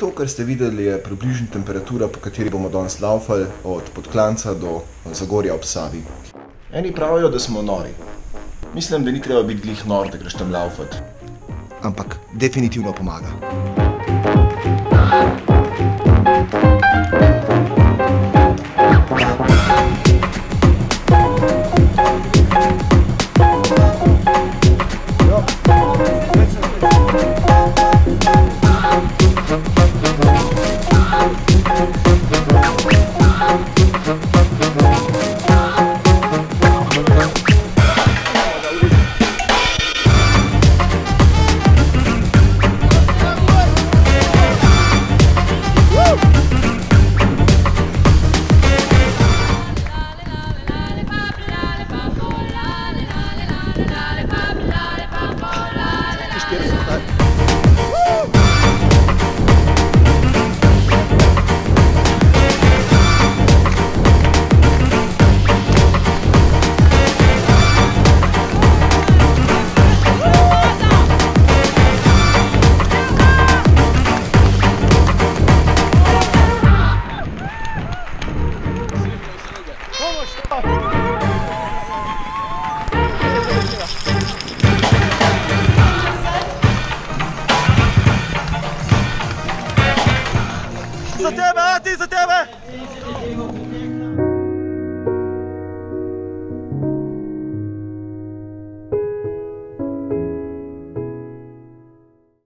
To, kar ste videli, je približna temperatura, po kateri bomo danes laufali od Podklanca do Zagorja ob Savi. Eni pravijo, da smo nori. Mislim, da ni treba biti glih nor, da greš tam laufat. Ampak definitivno pomaga. Za tebe, Ati, za tebe!